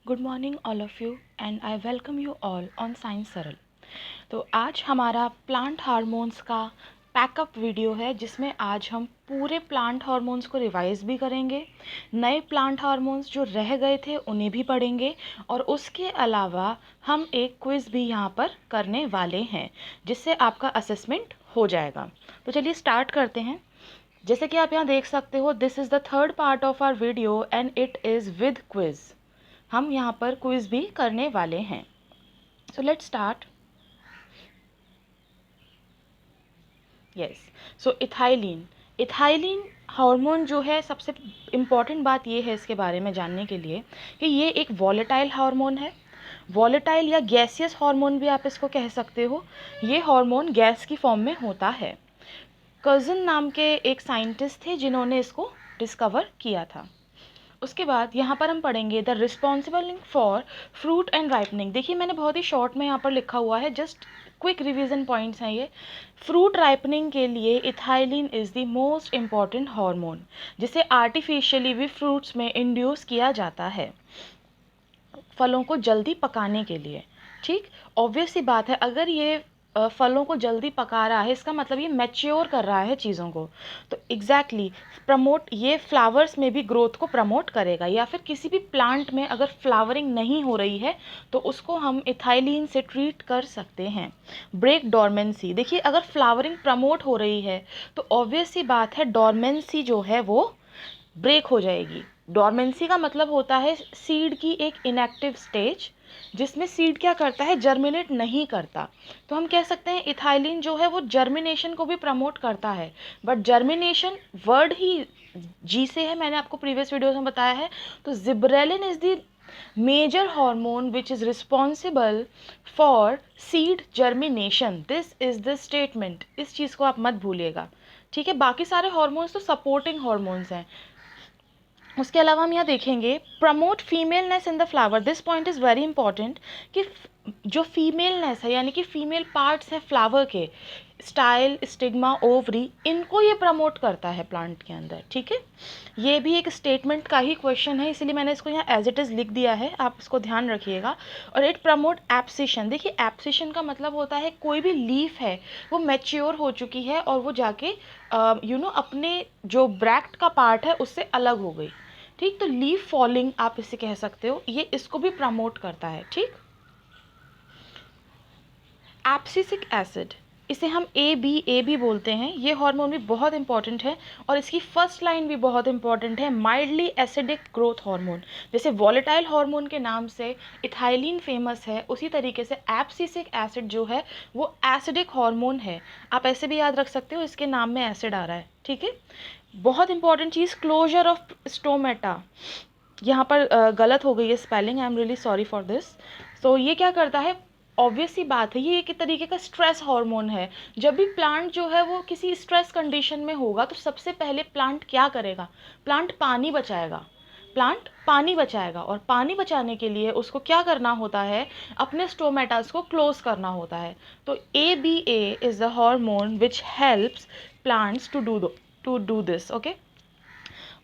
Good morning all of you and I welcome you all on science सरल। तो आज हमारा प्लांट हार्मोन्स का पैकअप वीडियो है जिसमें आज हम पूरे प्लांट हार्मोन्स को रिवाइज भी करेंगे, नए प्लांट हार्मोन्स जो रह गए थे उन्हें भी पढ़ेंगे और उसके अलावा हम एक क्विज़ भी यहाँ पर करने वाले हैं जिससे आपका असेसमेंट हो जाएगा। तो चलिए स्टार्ट करते हैं। जैसे कि आप यहाँ देख सकते हो, this is the third part of our video and it is with quiz. हम यहाँ पर क्विज भी करने वाले हैं। So let's start. Yes, so ethylene. Ethylene hormone जो है, सबसे इम्पॉर्टेंट बात ये है इसके बारे में जानने के लिए कि ये एक वॉलेटाइल हार्मोन है। वॉलेटाइल या गैसियस हार्मोन भी आप इसको कह सकते हो। ये हार्मोन गैस की फॉर्म में होता है। कर्जन नाम के एक साइंटिस्ट थे जिन्होंने इसको डिस्कवर किया था। उसके बाद यहाँ पर हम पढ़ेंगे the responsible for fruit and ripening. देखिए मैंने बहुत ही शॉर्ट में यहाँ पर लिखा हुआ है, जस्ट क्विक रिवीजन पॉइंट्स हैं ये। फ्रूट राइपनिंग के लिए ethylene is the most important hormone जिसे आर्टिफिशियली भी फ्रूट्स में इंड्यूस किया जाता है फलों को जल्दी पकाने के लिए। ठीक, ऑब्वियस सी बात है, अगर ये फलों को जल्दी पका रहा है इसका मतलब ये मैच्योर कर रहा है चीज़ों को। तो एग्जैक्टली प्रमोट, ये फ्लावर्स में भी ग्रोथ को प्रमोट करेगा। या फिर किसी भी प्लांट में अगर फ्लावरिंग नहीं हो रही है तो उसको हम इथाइलिन से ट्रीट कर सकते हैं। Break dormancy. देखिए अगर फ्लावरिंग प्रमोट हो रही है तो ऑब्वियस सी बात है डॉर्मेंसी जो है वो ब्रेक हो जाएगी। डॉर्मेंसी का मतलब होता है सीड की एक इनएक्टिव स्टेज जिसमें सीड क्या करता है, जर्मिनेट नहीं करता। तो हम कह सकते हैं इथाइलिन जो है वो जर्मिनेशन को भी प्रमोट करता है। बट जर्मिनेशन वर्ड ही जी से है, मैंने आपको प्रीवियस वीडियोस में बताया है। तो gibberellin is the major hormone which is responsible for seed germination. This is the statement, इस चीज़ को आप मत भूलिएगा। ठीक है, बाकी सारे हार्मोन्स तो सपोर्टिंग हार्मोन्स हैं। उसके अलावा हम यहाँ देखेंगे promote femaleness in the flower. This point is very important कि जो फीमेलनेस है यानी कि फीमेल पार्ट्स हैं फ्लावर के, स्टाइल, स्टिग्मा, ओवरी, इनको ये प्रमोट करता है प्लांट के अंदर। ठीक है, ये भी एक स्टेटमेंट का ही क्वेश्चन है इसलिए मैंने इसको यहाँ एज इट इज़ लिख दिया है, आप इसको ध्यान रखिएगा। और इट प्रमोट एप्सिशन। देखिए एप्सिशन का मतलब होता है कोई भी लीफ है वो मैच्योर हो चुकी है और वो जाके अपने जो ब्रैक्ट का पार्ट है उससे अलग हो गई। ठीक, तो लीफ फॉलिंग आप इसे कह सकते हो, ये इसको भी प्रमोट करता है। ठीक, एब्सिसिक एसिड, इसे हम ए बी बोलते हैं। ये हार्मोन भी बहुत इंपॉर्टेंट है और इसकी फर्स्ट लाइन भी बहुत इंपॉर्टेंट है, माइल्डली एसिडिक ग्रोथ हार्मोन। जैसे वॉलेटाइल हार्मोन के नाम से इथाइलिन फेमस है, उसी तरीके से एब्सिसिक एसिड जो है वो एसिडिक हार्मोन है। आप ऐसे भी याद रख सकते हो, इसके नाम में एसिड आ रहा है। ठीक है, बहुत इंपॉर्टेंट चीज़, क्लोजर ऑफ स्टोमेटा। यहाँ पर गलत हो गई है spelling, I am really sorry for this. तो ये क्या करता है, ऑब्वियस सी बात है ये एक तरीके का स्ट्रेस हार्मोन है। जब भी प्लांट जो है वो किसी स्ट्रेस कंडीशन में होगा तो सबसे पहले प्लांट क्या करेगा, प्लांट पानी बचाएगा। प्लांट पानी बचाएगा और पानी बचाने के लिए उसको क्या करना होता है, अपने स्टोमेटास को क्लोज करना होता है। तो ABA is the hormone which helps plants to do this. Okay,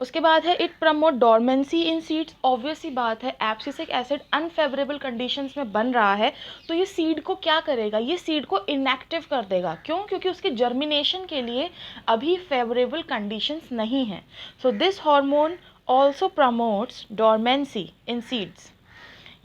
उसके बाद है it promote dormancy in seeds. Obvious सी बात है, एब्सिसिक एसिड अनफेवरेबल कंडीशंस में बन रहा है तो ये सीड को क्या करेगा, ये सीड को इनएक्टिव कर देगा। क्यों? क्योंकि उसके जर्मिनेशन के लिए अभी फेवरेबल कंडीशंस नहीं हैं। So this hormone also promotes dormancy in seeds.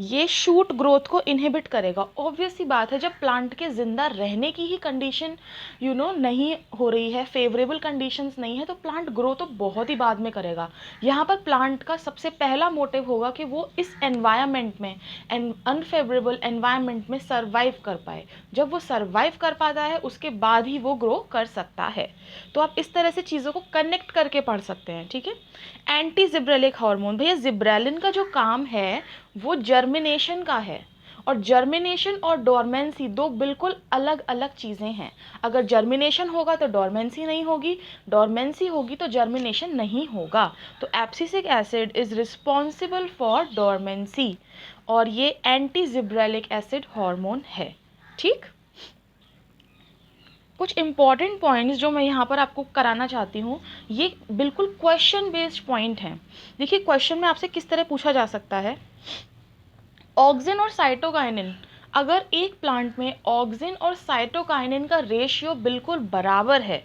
ये शूट ग्रोथ को इनहिबिट करेगा। ऑब्वियस सी बात है, जब प्लांट के ज़िंदा रहने की ही कंडीशन नहीं हो रही है, फेवरेबल कंडीशंस नहीं है, तो प्लांट ग्रो तो बहुत ही बाद में करेगा। यहाँ पर प्लांट का सबसे पहला मोटिव होगा कि वो इस एनवायरनमेंट में, अनफेवरेबल एनवायरनमेंट में सर्वाइव कर पाए। जब वो सर्वाइव कर पाता है उसके बाद ही वो ग्रो कर सकता है। तो आप इस तरह से चीज़ों को कनेक्ट करके पढ़ सकते हैं। ठीक है, एंटी जिब्रेलिक हार्मोन। भैया जिब्रेलिन का जो काम है वो जर्मिनेशन का है और जर्मिनेशन और डॉर्मेंसी दो बिल्कुल अलग अलग चीज़ें हैं। अगर जर्मिनेशन होगा तो डॉर्मेंसी नहीं होगी, डॉर्मेंसी होगी तो जर्मिनेशन नहीं होगा। तो abscisic acid is responsible for dormancy और ये एंटी जिब्रेलिक एसिड हार्मोन है। ठीक, कुछ इंपॉर्टेंट पॉइंट्स जो मैं यहाँ पर आपको कराना चाहती हूँ, ये बिल्कुल क्वेश्चन बेस्ड पॉइंट हैं। देखिए क्वेश्चन में आपसे किस तरह पूछा जा सकता है, ऑक्सिन और साइटोकाइनिन, अगर एक प्लांट में ऑक्सिन और साइटोकाइनिन का रेशियो बिल्कुल बराबर है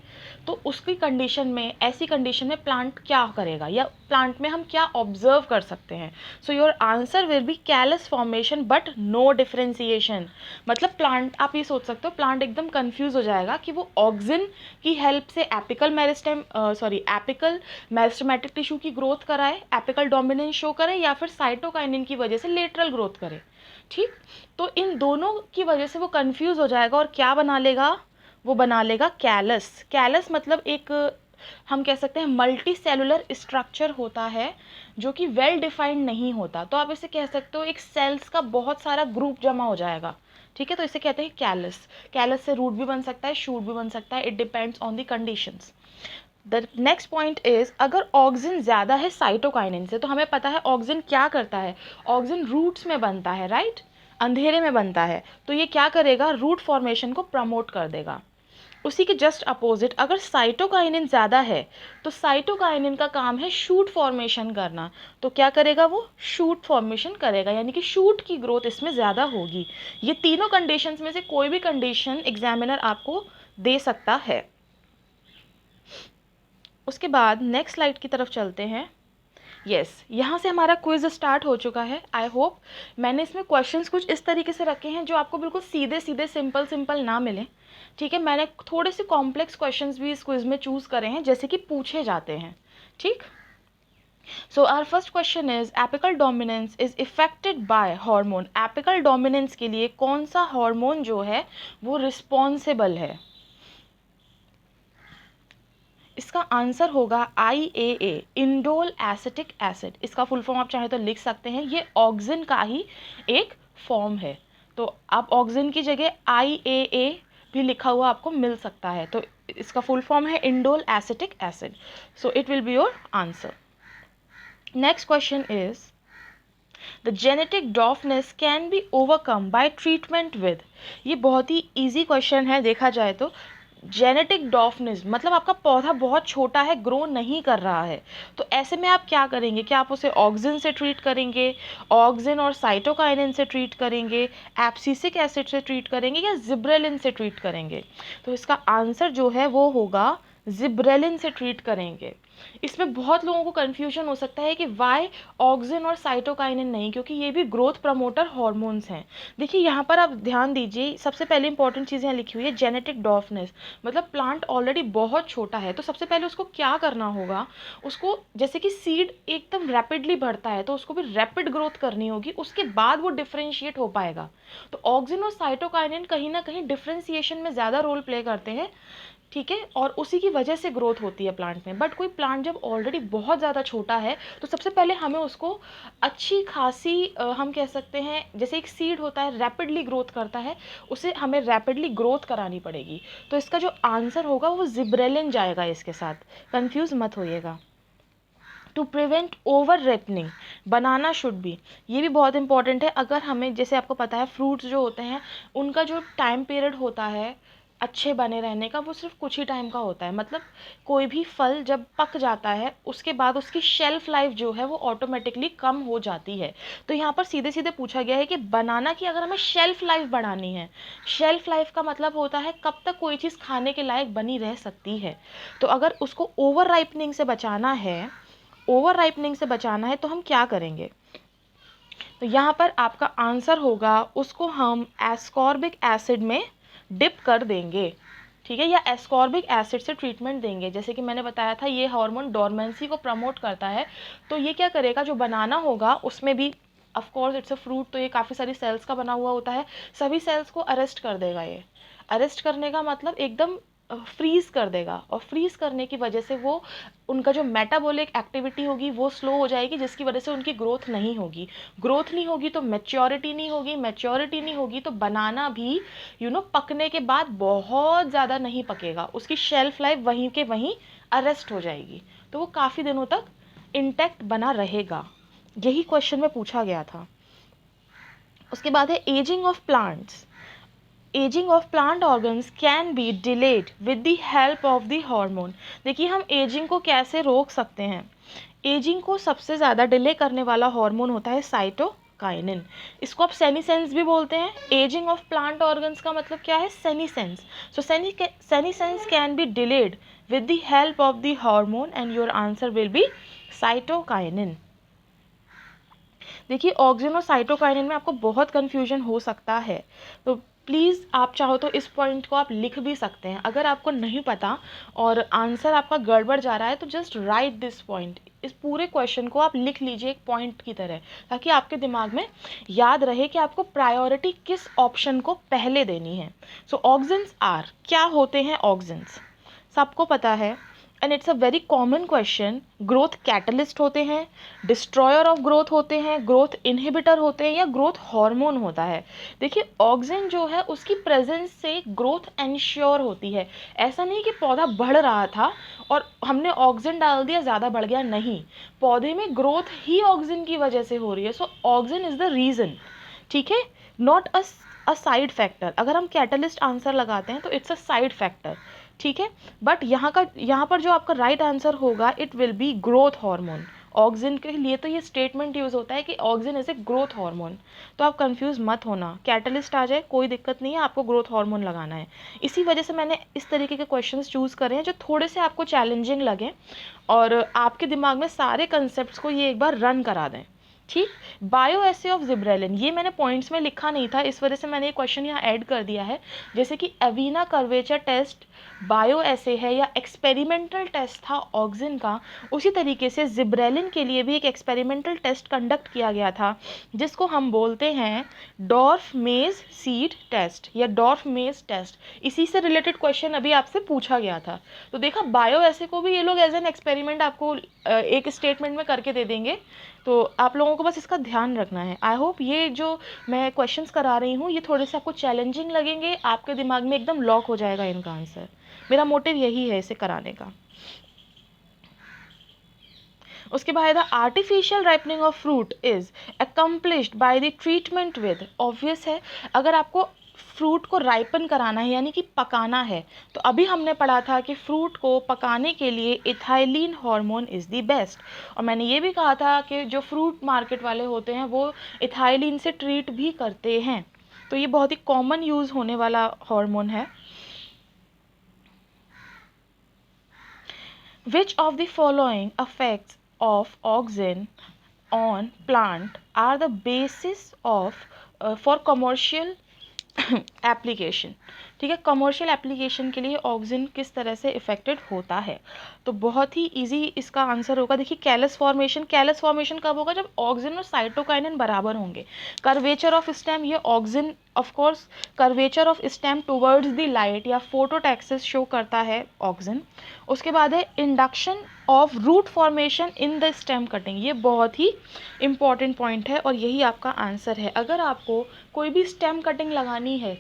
तो उसकी कंडीशन में, ऐसी कंडीशन में प्लांट क्या करेगा या प्लांट में हम क्या ऑब्जर्व कर सकते हैं? So your answer will be callus formation but no differentiation. मतलब प्लांट, आप ये सोच सकते हो प्लांट एकदम कंफ्यूज हो जाएगा कि वो ऑक्सिन की हेल्प से एपिकल मेरिस्टेमेटिक टिश्यू की ग्रोथ कराए, एपिकल डोमिनेंस शो करे, या फिर साइटोकाइनिन की वजह से लेटरल ग्रोथ करे। ठीक, तो इन दोनों की वजह से वो कंफ्यूज हो जाएगा और क्या बना लेगा? वो बना लेगा कैलस। कैलस मतलब एक, हम कह सकते हैं मल्टी सेलुलर स्ट्रक्चर होता है जो कि वेल डिफाइंड नहीं होता। तो आप इसे कह सकते हो एक सेल्स का बहुत सारा ग्रुप जमा हो जाएगा। ठीक है, तो इसे कहते हैं कैलस। कैलस से रूट भी बन सकता है, शूट भी बन सकता है, it depends on the conditions. The next point is, अगर ऑक्सिन ज़्यादा है साइटोकाइनिन से, तो हमें पता है ऑक्सिन क्या करता है, ऑक्सिन रूट्स में बनता है, राइट, अंधेरे में बनता है। तो ये क्या करेगा? रूट फॉर्मेशन को प्रमोट कर देगा। उसी के जस्ट अपोजिट अगर साइटोकाइनिन ज़्यादा है तो साइटोकाइनिन का काम है शूट फॉर्मेशन करना। तो क्या करेगा? वो शूट फॉर्मेशन करेगा, यानी कि शूट की ग्रोथ इसमें ज़्यादा होगी। ये तीनों कंडीशंस में से कोई भी कंडीशन एग्जामिनर आपको दे सकता है। उसके बाद नेक्स्ट स्लाइड की तरफ चलते हैं। यस, यहाँ से हमारा क्विज स्टार्ट हो चुका है। आई होप मैंने इसमें क्वेश्चंस कुछ इस तरीके से रखे हैं जो आपको बिल्कुल सीधे सीधे सिंपल सिंपल ना मिले। ठीक है, मैंने थोड़े से कॉम्प्लेक्स क्वेश्चंस भी इस क्विज में चूज़ करे हैं जैसे कि पूछे जाते हैं। ठीक, so our first question is apical dominance is affected by hormone. Apical dominance के लिए कौन सा हार्मोन जो है वो रिस्पॉन्सिबल है? इसका आंसर होगा IAA, इंडोल एसिटिक एसिड। इसका फुल फॉर्म आप चाहे तो लिख सकते हैं, ये ऑक्सिन का ही एक फॉर्म है। तो आप ऑक्सिन की जगह IAA भी लिखा हुआ आपको मिल सकता है। तो इसका फुल फॉर्म है indole acetic acid. So it will be your answer. Next question is, the genetic डॉफनेस can be overcome bye treatment with. ये बहुत ही ईजी क्वेश्चन है देखा जाए तो। जेनेटिक डॉफनेस मतलब आपका पौधा बहुत छोटा है, ग्रो नहीं कर रहा है, तो ऐसे में आप क्या करेंगे? क्या आप उसे ऑक्सिन से ट्रीट करेंगे, ऑक्सिन और साइटोकाइनिन से ट्रीट करेंगे, एब्सिसिक एसिड से ट्रीट करेंगे, या जिब्रेलिन से ट्रीट करेंगे? तो इसका आंसर जो है वो होगा जिब्रेलिन से ट्रीट करेंगे। इसमें बहुत लोगों को कन्फ्यूजन हो सकता है कि वाई ऑक्सिन और साइटोकाइनिन नहीं, क्योंकि ये भी ग्रोथ प्रमोटर हॉर्मोन्स हैं। देखिए यहाँ पर आप ध्यान दीजिए, सबसे पहले इंपॉर्टेंट चीज़ यहाँ लिखी हुई है जेनेटिक डॉफनेस, मतलब प्लांट ऑलरेडी बहुत छोटा है। तो सबसे पहले उसको क्या करना होगा? उसको, जैसे कि सीड एकदम रैपिडली बढ़ता है तो उसको भी रैपिड ग्रोथ करनी होगी, उसके बाद वो डिफ्रेंशिएट हो पाएगा। तो ऑक्सिन और साइटोकाइनिन कहीं ना कहीं डिफ्रेंशिएशन में ज़्यादा रोल प्ले करते हैं। ठीक है, और उसी की वजह से ग्रोथ होती है प्लांट में। बट कोई प्लांट जब ऑलरेडी बहुत ज़्यादा छोटा है तो सबसे पहले हमें उसको अच्छी खासी हम कह सकते हैं, जैसे एक सीड होता है रैपिडली ग्रोथ करता है, उसे हमें रैपिडली ग्रोथ करानी पड़ेगी। तो इसका जो आंसर होगा वो जिब्रेलिन जाएगा इसके साथ, कंफ्यूज मत होइएगा। To prevent over ripening, banana should be, ये भी बहुत इंपॉर्टेंट है। अगर हमें, जैसे आपको पता है फ्रूट्स जो होते हैं उनका जो टाइम पीरियड होता है अच्छे बने रहने का, वो सिर्फ कुछ ही टाइम का होता है। मतलब कोई भी फल जब पक जाता है उसके बाद उसकी शेल्फ लाइफ जो है वो ऑटोमेटिकली कम हो जाती है। तो यहाँ पर सीधे सीधे पूछा गया है कि बनाना की अगर हमें शेल्फ लाइफ बढ़ानी है, शेल्फ लाइफ का मतलब होता है कब तक कोई चीज़ खाने के लायक बनी रह सकती है। तो अगर उसको ओवर राइपनिंग से बचाना है, ओवर राइपनिंग से बचाना है तो हम क्या करेंगे? तो यहाँ पर आपका आंसर होगा उसको हम एस्कॉर्बिक एसिड में डिप कर देंगे। ठीक है, या एस्कॉर्बिक एसिड से ट्रीटमेंट देंगे। जैसे कि मैंने बताया था ये हार्मोन डोरमेंसी को प्रमोट करता है। तो ये क्या करेगा, जो बनाना होगा उसमें भी, of course it's a fruit, तो ये काफ़ी सारी सेल्स का बना हुआ होता है, सभी सेल्स को अरेस्ट कर देगा। ये अरेस्ट करने का मतलब एकदम फ्रीज कर देगा, और फ्रीज करने की वजह से वो, उनका जो मेटाबॉलिक एक्टिविटी होगी वो स्लो हो जाएगी, जिसकी वजह से उनकी ग्रोथ नहीं होगी। ग्रोथ नहीं होगी तो मैच्योरिटी नहीं होगी, मैच्योरिटी नहीं होगी तो बनाना भी पकने के बाद बहुत ज़्यादा नहीं पकेगा, उसकी शेल्फ लाइफ वहीं के वहीं अरेस्ट हो जाएगी, तो वो काफ़ी दिनों तक इंटैक्ट बना रहेगा। यही क्वेश्चन में पूछा गया था। उसके बाद है ageing of plants. Ageing of plant organs can be delayed with the help of the hormone. देखिए हम एजिंग को कैसे रोक सकते हैं। एजिंग को सबसे ज़्यादा डिले करने वाला हार्मोन होता है साइटोकाइनिन। इसको आप सेनीसेंस भी बोलते हैं। एजिंग ऑफ प्लांट ऑर्गन्स का मतलब क्या है? Senescence. So senescence can be delayed with the help of the hormone and your answer will be cytokinin। देखिए ऑक्सिन और साइटोकाइनिन में आपको बहुत कन्फ्यूजन हो सकता है, तो प्लीज़ आप चाहो तो इस पॉइंट को आप लिख भी सकते हैं। अगर आपको नहीं पता और आंसर आपका गड़बड़ जा रहा है तो जस्ट राइट दिस पॉइंट, इस पूरे क्वेश्चन को आप लिख लीजिए एक पॉइंट की तरह, ताकि आपके दिमाग में याद रहे कि आपको प्रायोरिटी किस ऑप्शन को पहले देनी है। सो ऑक्सिन्स आर, क्या होते हैं ऑक्सिन्स? सबको पता है and it's a very common question. Growth catalyst होते हैं, डिस्ट्रॉयर ऑफ ग्रोथ होते हैं, ग्रोथ इनहिबिटर होते हैं, या ग्रोथ हार्मोन होता है। देखिए ऑक्सिन जो है उसकी प्रेजेंस से ग्रोथ एंश्योर होती है। ऐसा नहीं कि पौधा बढ़ रहा था और हमने ऑक्सिन डाल दिया ज़्यादा बढ़ गया, नहीं, पौधे में ग्रोथ ही ऑक्सिन की वजह से हो रही है। सो ऑक्सिन इज़ द रीज़न, ठीक है, नॉट अ साइड फैक्टर। अगर हम कैटलिस्ट आंसर लगाते हैं तो इट्स अ साइड फैक्टर, ठीक है। बट यहाँ पर जो आपका राइट आंसर होगा it will be growth hormone. Auxin के लिए तो ये स्टेटमेंट यूज़ होता है कि auxin is a growth hormone, तो आप कंफ्यूज मत होना। कैटलिस्ट आ जाए कोई दिक्कत नहीं है, आपको ग्रोथ हार्मोन लगाना है। इसी वजह से मैंने इस तरीके के क्वेश्चंस चूज़ करे हैं जो थोड़े से आपको चैलेंजिंग लगें और आपके दिमाग में सारे कंसेप्ट को ये एक बार रन करा दें, ठीक। बायो एसे ऑफ जिब्रेलिन, ये मैंने पॉइंट्स में लिखा नहीं था, इस वजह से मैंने ये क्वेश्चन यहाँ ऐड कर दिया है। जैसे कि एवीना कर्वेचर टेस्ट बायो एसे है या एक्सपेरिमेंटल टेस्ट था ऑक्सिन का, उसी तरीके से जिब्रेलिन के लिए भी एक एक्सपेरिमेंटल टेस्ट कंडक्ट किया गया था, जिसको हम बोलते हैं डॉर्फ मेज सीड टेस्ट या डॉर्फ मेज टेस्ट। इसी से रिलेटेड क्वेश्चन अभी आपसे पूछा गया था। तो देखा, बायो एसे को भी ये लोग एज एन एक्सपेरिमेंट आपको एक स्टेटमेंट में करके दे देंगे, तो आप लोगों को बस इसका ध्यान रखना है। आई होप ये जो मैं क्वेश्चंस करा रही हूँ ये थोड़े से आपको चैलेंजिंग लगेंगे, आपके दिमाग में एकदम लॉक हो जाएगा इनका आंसर। मेरा मोटिव यही है इसे कराने का। उसके बाद the artificial ripening of fruit is accomplished by the treatment with, obvious है, अगर आपको फ्रूट को राइपन कराना है यानी कि पकाना है, तो अभी हमने पढ़ा था कि फ्रूट को पकाने के लिए ethylene hormone is the best. और मैंने ये भी कहा था कि जो फ्रूट मार्केट वाले होते हैं वो इथाइलिन से ट्रीट भी करते हैं, तो ये बहुत ही कॉमन यूज़ होने वाला हार्मोन है। Which of the following effects of auxin on plant are the basis of for commercial application? ठीक है, कमर्शियल एप्लीकेशन के लिए ऑक्सिन किस तरह से इफेक्टेड होता है? तो बहुत ही इजी इसका आंसर होगा। देखिए कैलस फॉर्मेशन, कैलस फॉर्मेशन कब होगा? जब ऑक्सिन और साइटोकाइनिन बराबर होंगे। कर्वेचर ऑफ स्टेम, ये auxin of course curvature of stem towards the light या फोटोटैक्सिस शो करता है ऑक्सिन। उसके बाद है induction of root formation in the stem cutting, ये बहुत ही इंपॉर्टेंट पॉइंट है और यही आपका आंसर है। अगर आपको कोई भी स्टेम कटिंग लगानी है,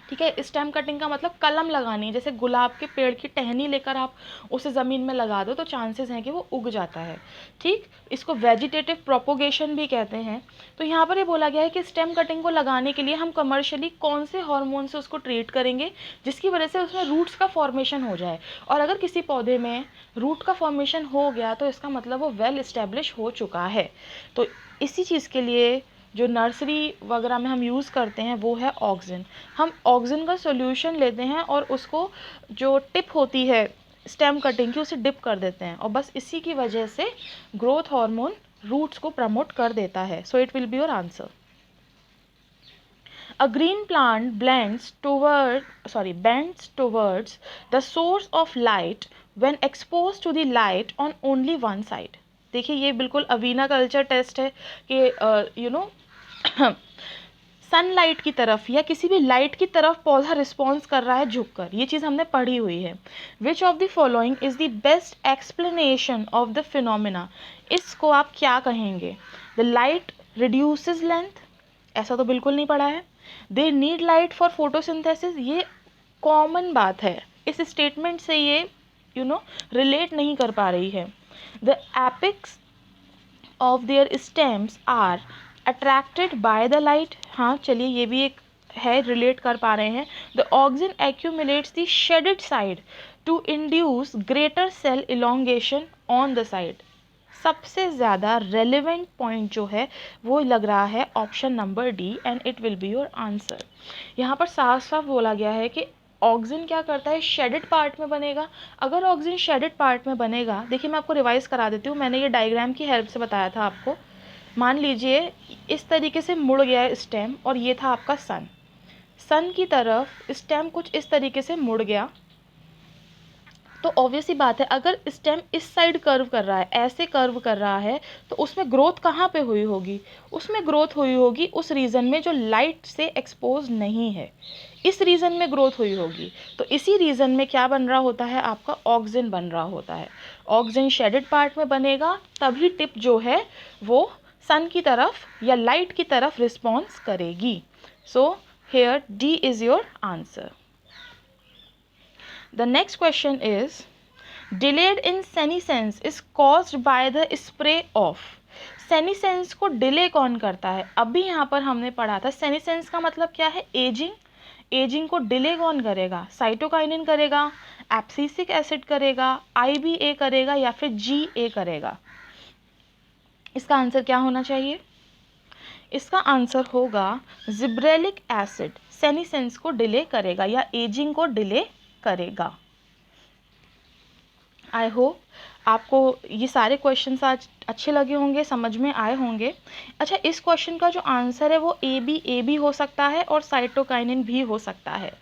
ठीक है, स्टेम कटिंग का मतलब कलम लगानी है, जैसे गुलाब के पेड़ की टहनी लेकर आप उसे ज़मीन में लगा दो तो चांसेस हैं कि वो उग जाता है, ठीक। इसको वेजिटेटिव प्रोपोगेशन भी कहते हैं। तो यहाँ पर ये बोला गया है कि स्टेम कटिंग को लगाने के लिए हम कमर्शियली कौन से हार्मोन से उसको ट्रीट करेंगे जिसकी वजह से उसमें रूट्स का फॉर्मेशन हो जाए। और अगर किसी पौधे में रूट का फॉर्मेशन हो गया तो इसका मतलब वो वेल इस्टेब्लिश हो चुका है। तो इसी चीज़ के लिए जो नर्सरी वगैरह में हम यूज़ करते हैं वो है ऑक्सिन। हम ऑक्सिन का सॉल्यूशन लेते हैं और उसको जो टिप होती है स्टेम कटिंग की उसे डिप कर देते हैं, और बस इसी की वजह से ग्रोथ हार्मोन रूट्स को प्रमोट कर देता है। So it will be your answer. A green plant bends towards the source of light when exposed to the light on only one side। देखिए ये बिल्कुल अवीना कल्चर टेस्ट है कि सनलाइट की तरफ या किसी भी लाइट की तरफ पौधा रिस्पॉन्स कर रहा है झुककर, ये चीज़ हमने पढ़ी हुई है। Which of the following is the best explanation of the phenomena, इसको आप क्या कहेंगे? द लाइट रिड्यूसेस लेंथ, ऐसा तो बिल्कुल नहीं पढ़ा है। They need light for photosynthesis, ये कॉमन बात है, इस स्टेटमेंट से ये रिलेट नहीं कर पा रही है। The apex of their stems are attracted by the light, हाँ चलिए ये भी एक है, रिलेट कर पा रहे हैं। The auxin accumulates the shaded side to induce greater cell elongation on the side, सबसे ज़्यादा रेलेवेंट पॉइंट जो है वो लग रहा है option number D, and it will be your answer. यहाँ पर साफ साफ बोला गया है कि ऑक्सिन क्या करता है, शेडेड पार्ट में बनेगा। अगर ऑक्सिन शेडेड पार्ट में बनेगा, देखिए मैं आपको रिवाइज करा देती हूँ, मैंने ये डायग्राम की हेल्प से बताया था आपको। मान लीजिए इस तरीके से मुड़ गया है स्टेम, और ये था आपका सन। सन की तरफ स्टेम कुछ इस तरीके से मुड़ गया, तो ऑब्वियस ही बात है अगर स्टेम इस साइड कर्व कर रहा है, ऐसे कर्व कर रहा है, तो उसमें ग्रोथ कहाँ पे हुई होगी, उसमें ग्रोथ हुई होगी उस रीजन में जो लाइट से एक्सपोज नहीं है, इस रीजन में ग्रोथ हुई होगी। तो इसी रीजन में क्या बन रहा होता है, आपका ऑक्सिन बन रहा होता है। ऑक्सिन शेडेड पार्ट में बनेगा, तभी टिप जो है वो सन की तरफ या लाइट की तरफ रिस्पॉन्स करेगी। So here D is your answer. The next question is, delayed in senescence is caused by the spray of। senescence को डिले कौन करता है, अभी यहाँ पर हमने पढ़ा था senescence का मतलब क्या है, एजिंग। एजिंग को डिले कौन करेगा, साइटोकाइनिन करेगा, एब्सिसिक एसिड करेगा, IBA करेगा, या फिर GA करेगा। इसका आंसर क्या होना चाहिए, इसका आंसर होगा जिब्रेलिक एसिड सेनेसेंस को डिले करेगा या एजिंग को डिले करेगा। आई होप आपको ये सारे क्वेश्चंस आज अच्छे लगे होंगे, समझ में आए होंगे। अच्छा, इस क्वेश्चन का जो आंसर है वो ए बी हो सकता है और साइटोकाइनिन भी हो सकता है।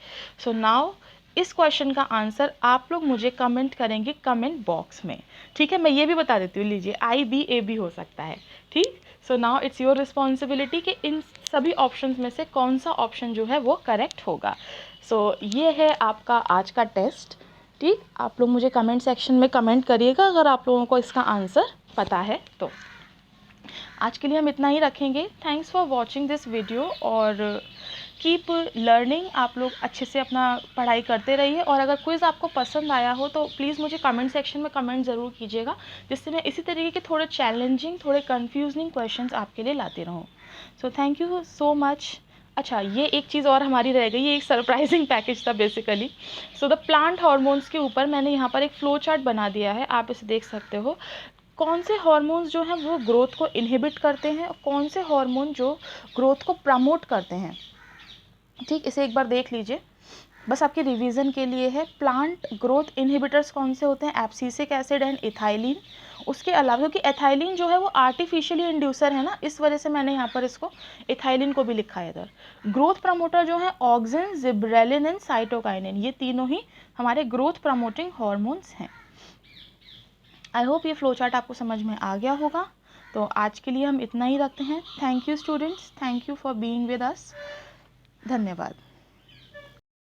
सो नाउ इस क्वेश्चन का आंसर आप लोग मुझे कमेंट करेंगे कमेंट बॉक्स में, ठीक है। मैं ये भी बता देती हूँ, लीजिए IBA हो सकता है, ठीक। So now it's your responsibility कि इन सभी ऑप्शंस में से कौन सा ऑप्शन जो है वो करेक्ट होगा। सो ये है आपका आज का टेस्ट, ठीक। आप लोग मुझे कमेंट सेक्शन में कमेंट करिएगा अगर आप लोगों को इसका आंसर पता है तो। आज के लिए हम इतना ही रखेंगे। Thanks for watching this video, और कीप लर्निंग। आप लोग अच्छे से अपना पढ़ाई करते रहिए, और अगर क्विज़ आपको पसंद आया हो तो प्लीज़ मुझे कमेंट सेक्शन में कमेंट ज़रूर कीजिएगा, जिससे मैं इसी तरीके के थोड़े चैलेंजिंग, थोड़े कन्फ्यूजिंग क्वेश्चंस आपके लिए लाती रहूँ। So thank you so much. अच्छा, ये एक चीज़ और हमारी रह गई, ये एक सरप्राइजिंग पैकेज था basically. So the plant hormones के ऊपर मैंने यहाँ पर एक फ्लो चार्ट बना दिया है, आप इसे देख सकते हो। कौन से हार्मोन्स जो हैं वो ग्रोथ को इनहिबिट करते हैं, और कौन से हार्मोन जो ग्रोथ को प्रमोट करते हैं, ठीक। इसे एक बार देख लीजिए, बस आपके रिवीजन के लिए है। प्लांट ग्रोथ इनहिबिटर्स कौन से होते हैं, एब्सिसिक एसिड एंड इथाइलिन। उसके अलावा, क्योंकि एथाइलिन जो है वो आर्टिफिशियली इंड्यूसर है ना, इस वजह से मैंने यहाँ पर इसको इथाइलिन को भी लिखा है इधर। ग्रोथ प्रमोटर जो है ऑक्सिन, जिब्रेलिन एंड साइटोकाइनिन, ये तीनों ही हमारे ग्रोथ प्रमोटिंग हॉर्मोन्स हैं। आई होप ये फ्लो चार्ट आपको समझ में आ गया होगा। तो आज के लिए हम इतना ही रखते हैं। Thank you students, thank you for being with us. धन्यवाद।